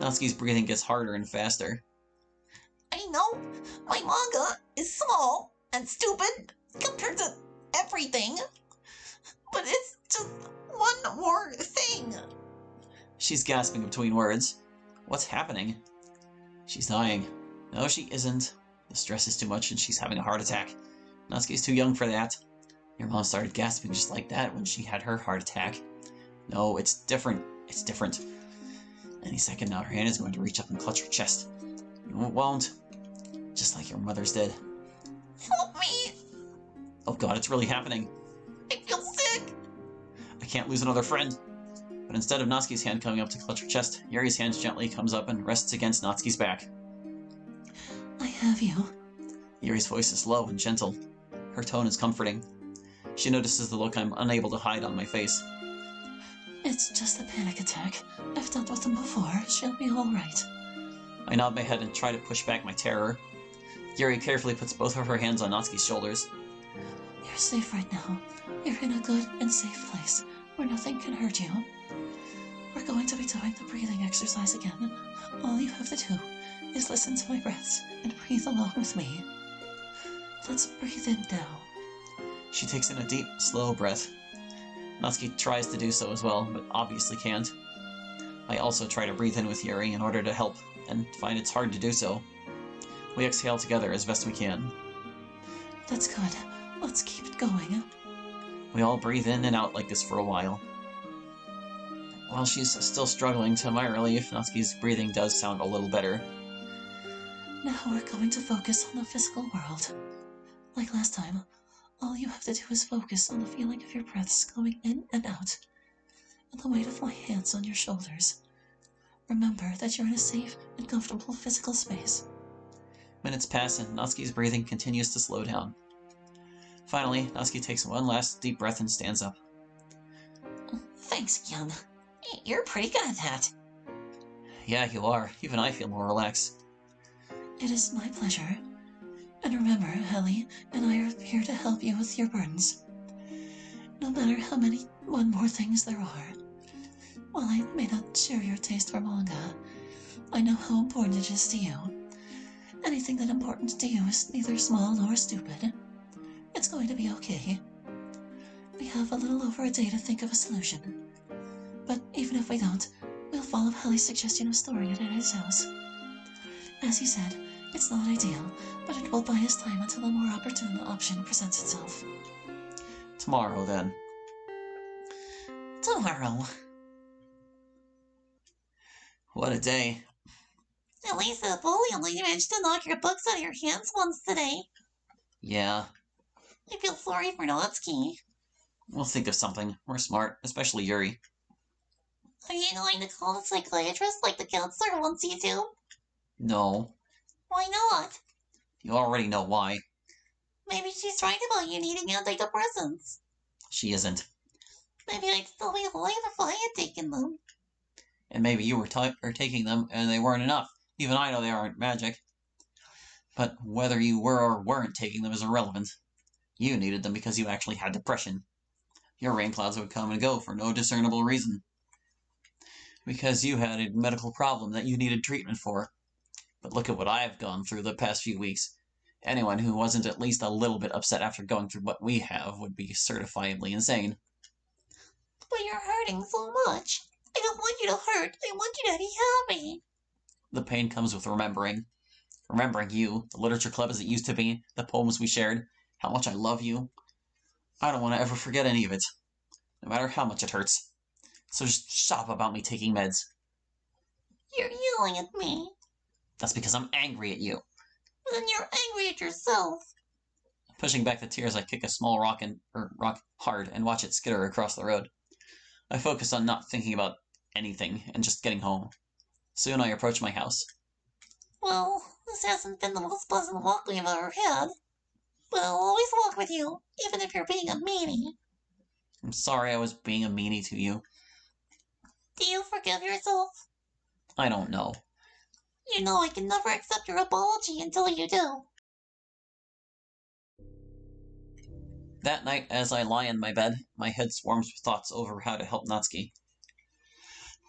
Natsuki's breathing gets harder and faster. I know my manga is small and stupid compared to everything, but it's just one more thing. She's gasping between words. What's happening? She's dying. No, she isn't. The stress is too much and she's having a heart attack. Natsuki's too young for that. Your mom started gasping just like that when she had her heart attack. No, it's different. It's different. Any second now, her hand is going to reach up and clutch her chest. No, it won't. Just like your mother's did. Help me! Oh god, it's really happening. I feel sick! I can't lose another friend. But instead of Natsuki's hand coming up to clutch her chest, Yuri's hand gently comes up and rests against Natsuki's back. I have you. Yuri's voice is low and gentle. Her tone is comforting. She notices the look I'm unable to hide on my face. It's just a panic attack. I've dealt with them before. She'll be alright. I nod my head and try to push back my terror. Yuri carefully puts both of her hands on Natsuki's shoulders. You're safe right now. You're in a good and safe place where nothing can hurt you. We're going to be doing the breathing exercise again. All you have to do is listen to my breaths and breathe along with me. Let's breathe in now. She takes in a deep, slow breath. Natsuki tries to do so as well, but obviously can't. I also try to breathe in with Yuri in order to help, and find it's hard to do so. We exhale together as best we can. That's good. Let's keep it going. We all breathe in and out like this for a while. While she's still struggling, to my relief, Natsuki's breathing does sound a little better. Now we're going to focus on the physical world. Like last time, all you have to do is focus on the feeling of your breaths going in and out, and the weight of my hands on your shoulders. Remember that you're in a safe and comfortable physical space. Minutes pass and Natsuki's breathing continues to slow down. Finally, Natsuki takes one last deep breath and stands up. Thanks, Young. You're pretty good at that. Yeah, you are. Even I feel more relaxed. It is my pleasure. And remember, Ellie and I are here to help you with your burdens. No matter how many one more things there are. While I may not share your taste for manga, I know how important it is to you. Anything that important to you is neither small nor stupid. It's going to be okay. We have a little over a day to think of a solution. But even if we don't, we'll follow Hallie's suggestion of storing it at his house. As he said, it's not ideal, but it will buy us time until a more opportune option presents itself. Tomorrow, then. Tomorrow. What a day. At least the bully only managed to knock your books out of your hands once today. Yeah. I feel sorry for Natsuki. We'll think of something. We're smart, especially Yuri. Are you going to call the psychiatrist like the counselor wants you to? No. Why not? You already know why. Maybe she's right about you needing antidepressants. She isn't. Maybe I'd still be alive if I had taken them. And maybe you were taking them and they weren't enough. Even I know they aren't magic. But whether you were or weren't taking them is irrelevant. You needed them because you actually had depression. Your rain clouds would come and go for no discernible reason. Because you had a medical problem that you needed treatment for. But look at what I've gone through the past few weeks. Anyone who wasn't at least a little bit upset after going through what we have would be certifiably insane. But you're hurting so much. I don't want you to hurt. I want you to be happy. The pain comes with remembering. Remembering you, the literature club as it used to be, the poems we shared, how much I love you. I don't want to ever forget any of it, no matter how much it hurts. So just shut up about me taking meds. You're yelling at me. That's because I'm angry at you. Then you're angry at yourself. Pushing back the tears, I kick a small rock hard and watch it skitter across the road. I focus on not thinking about anything and just getting home. Soon I approach my house. Well, this hasn't been the most pleasant walk we've ever had. But I'll always walk with you, even if you're being a meanie. I'm sorry I was being a meanie to you. Do you forgive yourself? I don't know. You know I can never accept your apology until you do. That night, as I lie in my bed, my head swarms with thoughts over how to help Natsuki.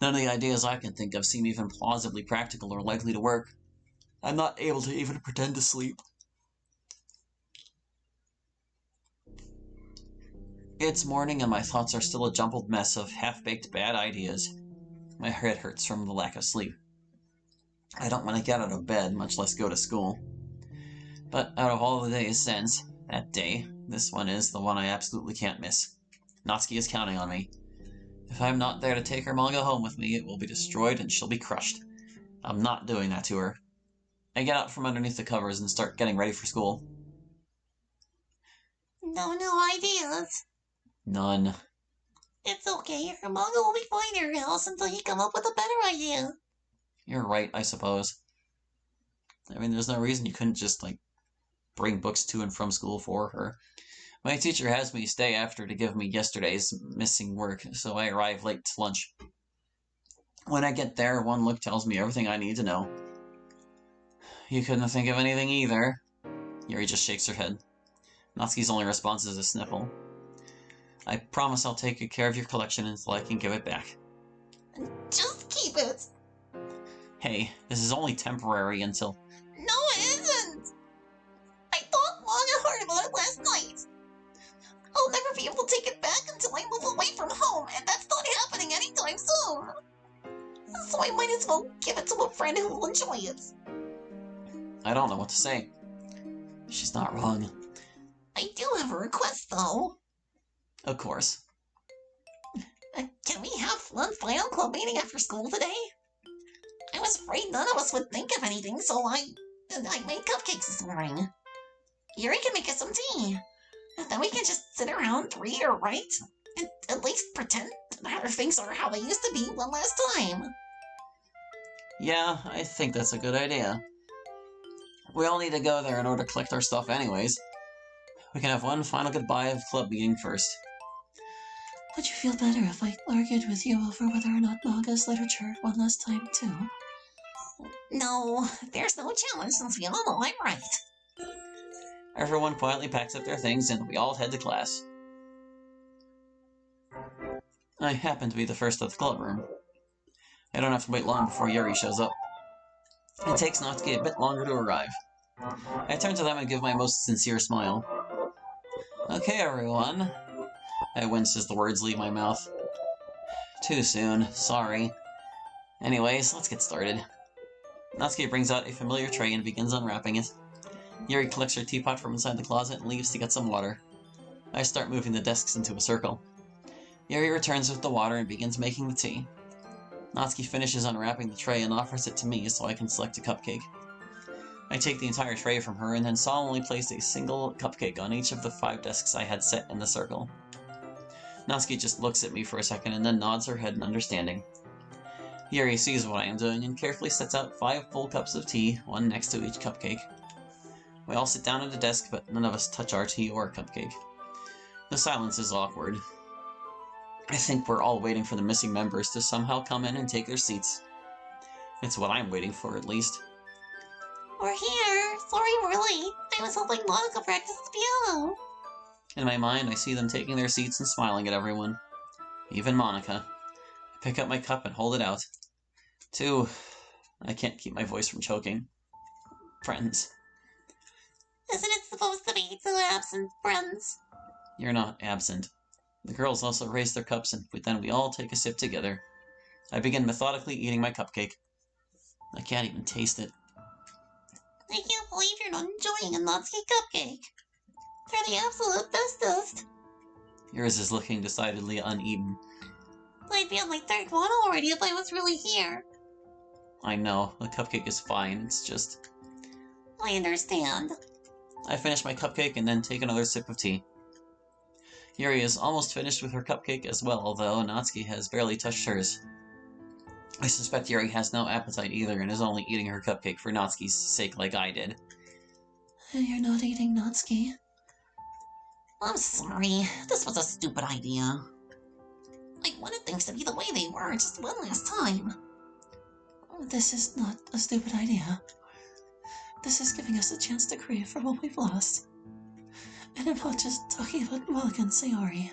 None of the ideas I can think of seem even plausibly practical or likely to work. I'm not able to even pretend to sleep. It's morning and my thoughts are still a jumbled mess of half-baked bad ideas. My head hurts from the lack of sleep. I don't want to get out of bed, much less go to school. But out of all the days since that day, this one is the one I absolutely can't miss. Natsuki is counting on me. If I'm not there to take her manga home with me, it will be destroyed and she'll be crushed. I'm not doing that to her. I get out from underneath the covers and start getting ready for school. No new ideas. None. It's okay. Your manga will be fine in your house until you come up with a better idea. You're right, I suppose. I mean, there's no reason you couldn't just, bring books to and from school for her. My teacher has me stay after to give me yesterday's missing work, so I arrive late to lunch. When I get there, one look tells me everything I need to know. You couldn't think of anything either? Yuri just shakes her head. Natsuki's only response is a sniffle. I promise I'll take good care of your collection until I can give it back. Just keep it. Hey, this is only temporary until... No, it isn't. I thought long and hard about it last night. I'll never be able to take it back until I move away from home, and that's not happening anytime soon. So I might as well give it to a friend who will enjoy it. I don't know what to say. She's not wrong. I do have a request, though. Of course. Can we have one final club meeting after school today? I was afraid none of us would think of anything, so I made cupcakes this morning. Yuri can make us some tea. And then we can just sit around, read or write, and at least pretend that things are how they used to be one last time. Yeah, I think that's a good idea. We all need to go there in order to collect our stuff anyways. We can have one final goodbye of club meeting first. Would you feel better if I argued with you over whether or not manga is literature one last time, too? No, there's no challenge since we all know I'm right. Everyone quietly packs up their things and we all head to class. I happen to be the first at the club room. I don't have to wait long before Yuri shows up. It takes Natsuki a bit longer to arrive. I turn to them and give my most sincere smile. Okay, everyone. I wince as the words leave my mouth. Too soon, sorry. Anyways, let's get started. Natsuki brings out a familiar tray and begins unwrapping it. Yuri collects her teapot from inside the closet and leaves to get some water. I start moving the desks into a circle. Yuri returns with the water and begins making the tea. Natsuki finishes unwrapping the tray and offers it to me so I can select a cupcake. I take the entire tray from her and then solemnly place a single cupcake on each of the 5 desks I had set in the circle. Natsuki just looks at me for a second and then nods her head in understanding. Yuri sees what I am doing and carefully sets out 5 full cups of tea, one next to each cupcake. We all sit down at a desk, but none of us touch our tea or cupcake. The silence is awkward. I think we're all waiting for the missing members to somehow come in and take their seats. It's what I'm waiting for, at least. We're here. Sorry we're late. I was helping Monica practice the piano. In my mind, I see them taking their seats and smiling at everyone. Even Monica. I pick up my cup and hold it out. I can't keep my voice from choking. Friends. Isn't it supposed to be 2 absent friends? You're not absent. The girls also raise their cups and then we all take a sip together. I begin methodically eating my cupcake. I can't even taste it. I can't believe you're not enjoying a Natsuki cupcake. They're the absolute bestest. Yours is looking decidedly uneaten. I'd be on my 3rd one already if I was really here. I know, the cupcake is fine, it's just... I understand. I finish my cupcake and then take another sip of tea. Yuri is almost finished with her cupcake as well, though Natsuki has barely touched hers. I suspect Yuri has no appetite either and is only eating her cupcake for Natsuki's sake like I did. You're not eating Natsuki? I'm sorry. This was a stupid idea. I wanted things to be the way they were just one last time. This is not a stupid idea. This is giving us a chance to grieve for what we've lost. And I'm not just talking about Mulligan and Sayori.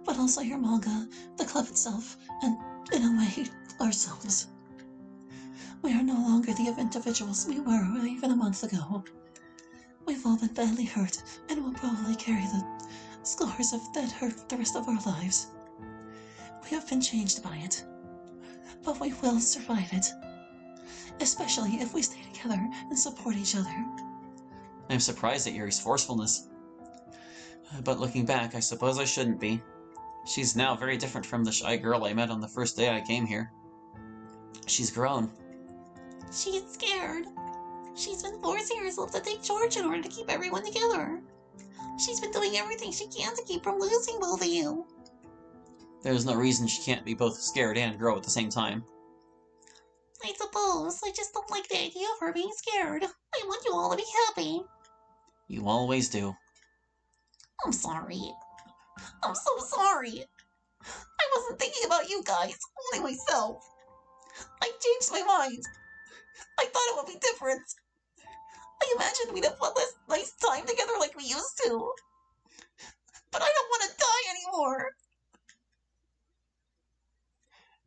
but also your manga, the club itself, and, in a way, ourselves. We are no longer the individuals we were even a month ago. We've all been badly hurt, and will probably carry the scars of that hurt the rest of our lives. We have been changed by it, but we will survive it. Especially if we stay together and support each other. I'm surprised at Yuri's forcefulness. But looking back, I suppose I shouldn't be. She's now very different from the shy girl I met on the first day I came here. She's grown. She's scared. She's been forcing herself to take charge in order to keep everyone together. She's been doing everything she can to keep from losing both of you. There's no reason she can't be both scared and grow at the same time. I suppose. I just don't like the idea of her being scared. I want you all to be happy. You always do. I'm sorry. I'm so sorry. I wasn't thinking about you guys, only myself. I changed my mind. I thought it would be different. I imagined we'd have one less nice time together like we used to. But I don't want to die anymore.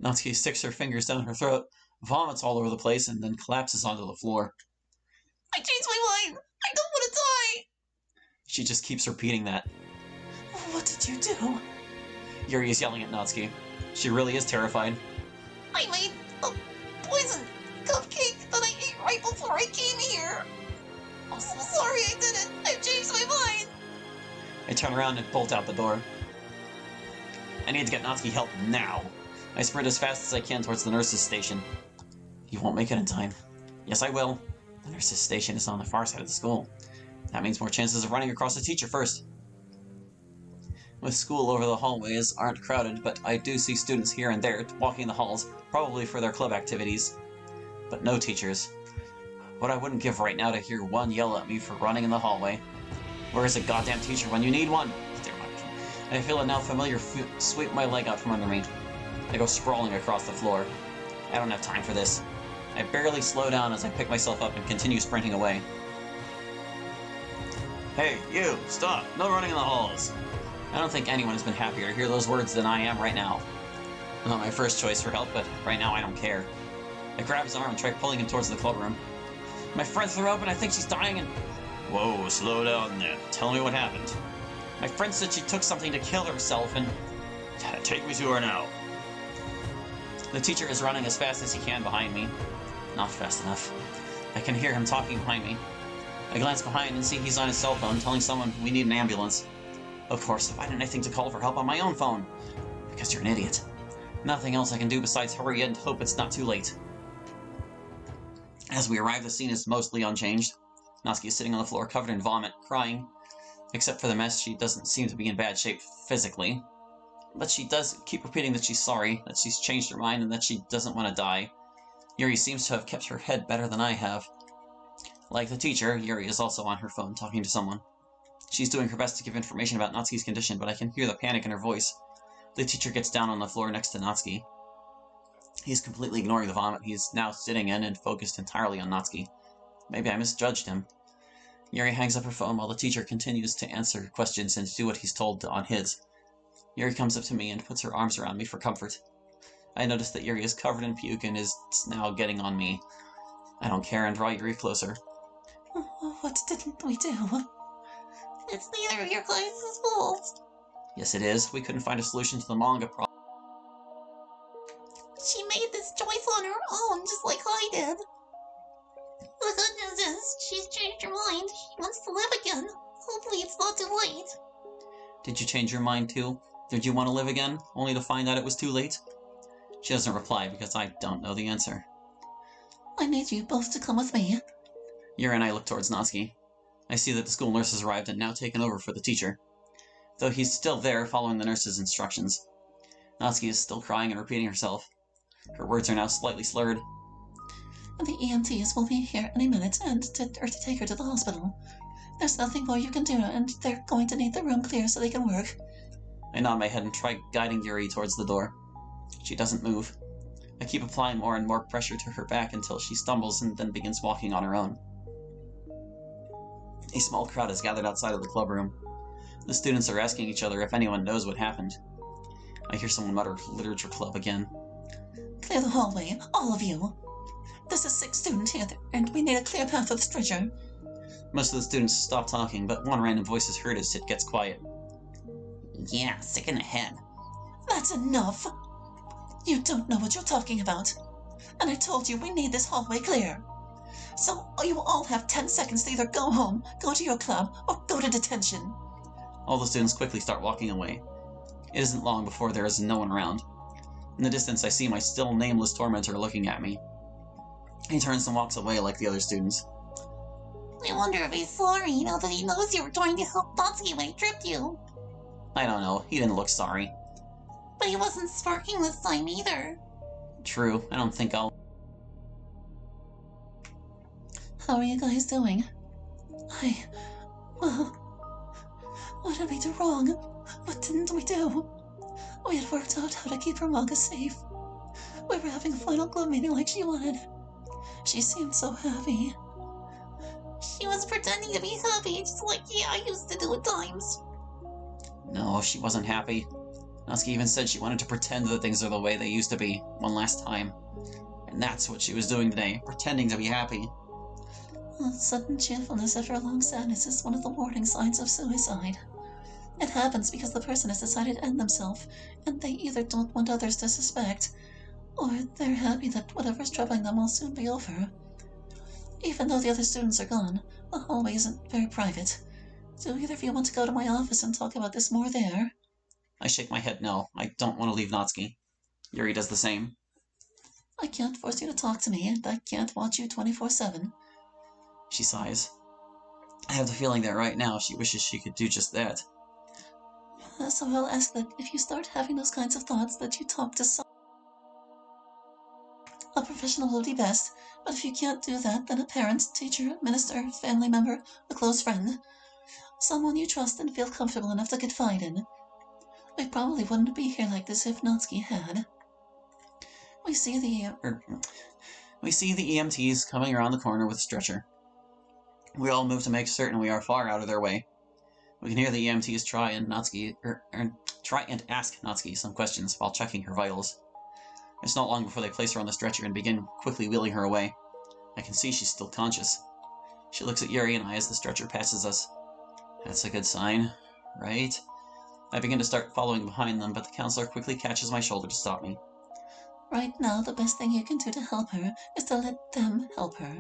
Natsuki sticks her fingers down her throat, vomits all over the place, and then collapses onto the floor. I changed my mind. I don't want to die. She just keeps repeating that. What did you do? Yuri is yelling at Natsuki. She really is terrified. I made a poison cupcake that I ate right before I came here. I'm so sorry I did it. I've changed my mind. I turn around and bolt out the door. I need to get Natsuki help now. I sprint as fast as I can towards the nurse's station. You won't make it in time. Yes, I will. The nurse's station is on the far side of the school. That means more chances of running across the teacher first. With school over, the hallways aren't crowded, but I do see students here and there walking the halls, probably for their club activities. But no teachers. What I wouldn't give right now to hear one yell at me for running in the hallway. Where is a goddamn teacher when you need one? I feel a now familiar foot sweep my leg out from under me. I go sprawling across the floor. I don't have time for this. I barely slow down as I pick myself up and continue sprinting away. Hey, you! Stop! No running in the halls! I don't think anyone has been happier to hear those words than I am right now. Not my first choice for help, but right now I don't care. I grab his arm and try pulling him towards the clubroom. My friend threw up and I think she's dying and... Whoa, slow down then. Tell me what happened. My friend said she took something to kill herself and... Take me to her now. The teacher is running as fast as he can behind me. Not fast enough. I can hear him talking behind me. I glance behind and see he's on his cell phone telling someone we need an ambulance. Of course, why didn't I think to call for help on my own phone? Because you're an idiot. Nothing else I can do besides hurry and hope it's not too late. As we arrive, the scene is mostly unchanged. Natsuki is sitting on the floor covered in vomit, crying. Except for the mess, she doesn't seem to be in bad shape physically. But she does keep repeating that she's sorry, that she's changed her mind, and that she doesn't want to die. Yuri seems to have kept her head better than I have. Like the teacher, Yuri is also on her phone talking to someone. She's doing her best to give information about Natsuki's condition, but I can hear the panic in her voice. The teacher gets down on the floor next to Natsuki. He's completely ignoring the vomit he's now sitting in and focused entirely on Natsuki. Maybe I misjudged him. Yuri hangs up her phone while the teacher continues to answer questions and do what he's told on his. Yuri comes up to me and puts her arms around me for comfort. I notice that Yuri is covered in puke and is now getting on me. I don't care and draw Yuri closer. What didn't we do? It's neither of your guys' fault. Yes, it is. We couldn't find a solution to the manga problem. She made this choice on her own, just like I did. The good news is, she's changed her mind. She wants to live again. Hopefully it's not too late. Did you change your mind too? Did you want to live again, only to find out it was too late? She doesn't reply because I don't know the answer. I need you both to come with me. Yuri and I look towards Natsuki. I see that the school nurse has arrived and now taken over for the teacher. Though he's still there following the nurse's instructions. Natsuki is still crying and repeating herself. Her words are now slightly slurred. The EMTs will be here any minute to take her to the hospital. There's nothing more you can do, and they're going to need the room clear so they can work. I nod my head and try guiding Yuri towards the door. She doesn't move. I keep applying more and more pressure to her back until she stumbles and then begins walking on her own. A small crowd is gathered outside of the clubroom. The students are asking each other if anyone knows what happened. I hear someone mutter literature club again. Clear the hallway, all of you. There's a sick student here, and we need a clear path for the stretcher. Most of the students stop talking, but one random voice is heard as it gets quiet. Yeah, sick in the head. That's enough. You don't know what you're talking about. And I told you we need this hallway clear. So you all have 10 seconds to either go home, go to your club, or go to detention. All the students quickly start walking away. It isn't long before there is no one around. In the distance, I see my still nameless tormentor looking at me. He turns and walks away like the other students. I wonder if he's sorry now that he knows you were trying to help Natsuki when he tripped you. I don't know, he didn't look sorry. But he wasn't sparking this time either. True, I don't think I'll... How are you guys doing? Well, what did we do wrong? What didn't we do? We had worked out how to keep her manga safe. We were having a final club meeting like she wanted. She seemed so happy. She was pretending to be happy, just like I used to do at times. No, she wasn't happy. Natsuki even said she wanted to pretend that things are the way they used to be, one last time. And that's what she was doing today, pretending to be happy. Sudden cheerfulness after a long sadness is one of the warning signs of suicide. It happens because the person has decided to end themselves, and they either don't want others to suspect, or they're happy that whatever's troubling them will soon be over. Even though the other students are gone, the hallway isn't very private. Do either of you want to go to my office and talk about this more there? I shake my head no. I don't want to leave Natsuki. Yuri does the same. I can't force you to talk to me, and I can't watch you 24/7. She sighs. I have the feeling that right now she wishes she could do just that. So I'll ask that if you start having those kinds of thoughts that you talk to someone. A professional will be best, but if you can't do that, then a parent, teacher, minister, family member, a close friend. Someone you trust and feel comfortable enough to confide in. We probably wouldn't be here like this if Natsuki had. We see the EMTs coming around the corner with a stretcher. We all move to make certain we are far out of their way. We can hear the EMTs try and ask Natsuki some questions while checking her vitals. It's not long before they place her on the stretcher and begin quickly wheeling her away. I can see she's still conscious. She looks at Yuri and I as the stretcher passes us. That's a good sign, right? I begin to start following behind them, but the counselor quickly catches my shoulder to stop me. Right now, the best thing you can do to help her is to let them help her.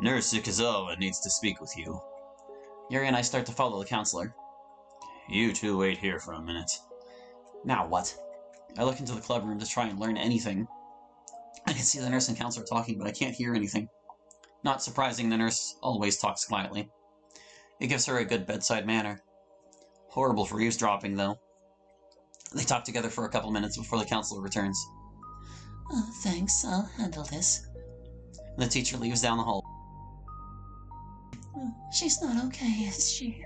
Nurse Ikazawa needs to speak with you. Yuri and I start to follow the counselor. You two wait here for a minute. Now what? I look into the club room to try and learn anything. I can see the nurse and counselor talking, but I can't hear anything. Not surprising, the nurse always talks quietly. It gives her a good bedside manner. Horrible for eavesdropping, though. They talk together for a couple minutes before the counselor returns. Thanks, I'll handle this. The teacher leaves down the hall. She's not okay, is she?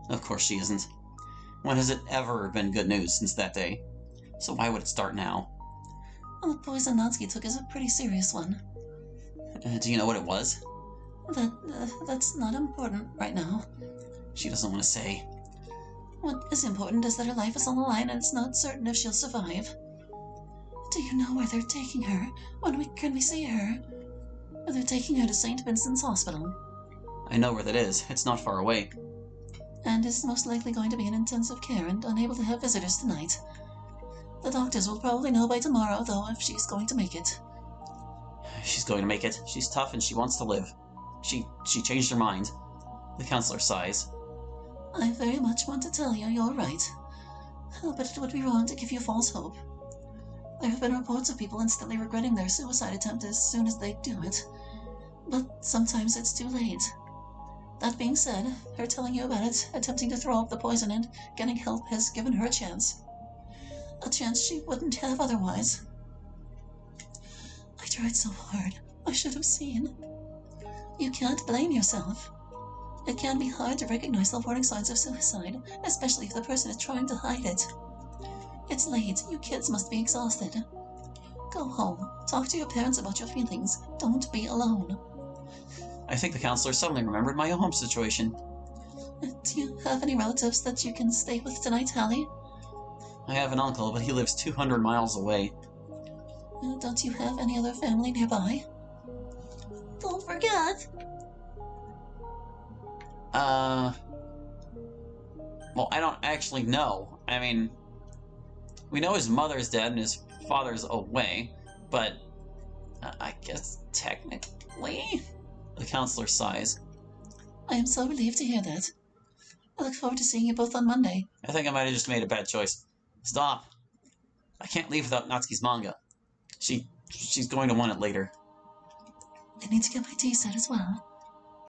Of course she isn't. When has it ever been good news since that day? So why would it start now? Well, the poison Natsuki took is a pretty serious one. Do you know what it was? That's not important right now. She doesn't want to say. What is important is that her life is on the line and it's not certain if she'll survive. Do you know where they're taking her? Can we see her? They're taking her to St. Vincent's Hospital. I know where that is. It's not far away. And is most likely going to be in intensive care and unable to have visitors tonight. The doctors will probably know by tomorrow, though, if she's going to make it. She's going to make it. She's tough and she wants to live. She changed her mind. The counselor sighs. I very much want to tell you you're right. But it would be wrong to give you false hope. There have been reports of people instantly regretting their suicide attempt as soon as they do it. But sometimes it's too late. That being said, her telling you about it, attempting to throw up the poison and getting help has given her a chance. A chance she wouldn't have otherwise. I tried so hard. I should have seen. You can't blame yourself. It can be hard to recognize the warning signs of suicide, especially if the person is trying to hide it. It's late. You kids must be exhausted. Go home. Talk to your parents about your feelings. Don't be alone. I think the counselor suddenly remembered my home situation. Do you have any relatives that you can stay with tonight, Hallie? I have an uncle, but he lives 200 miles away. Don't you have any other family nearby? Don't forget. Well, I don't actually know. I mean, we know his mother's dead and his father's away, but I guess technically? The counselor sighs. I am so relieved to hear that. I look forward to seeing you both on Monday. I think I might have just made a bad choice. Stop! I can't leave without Natsuki's manga. She's going to want it later. I need to get my tea set as well.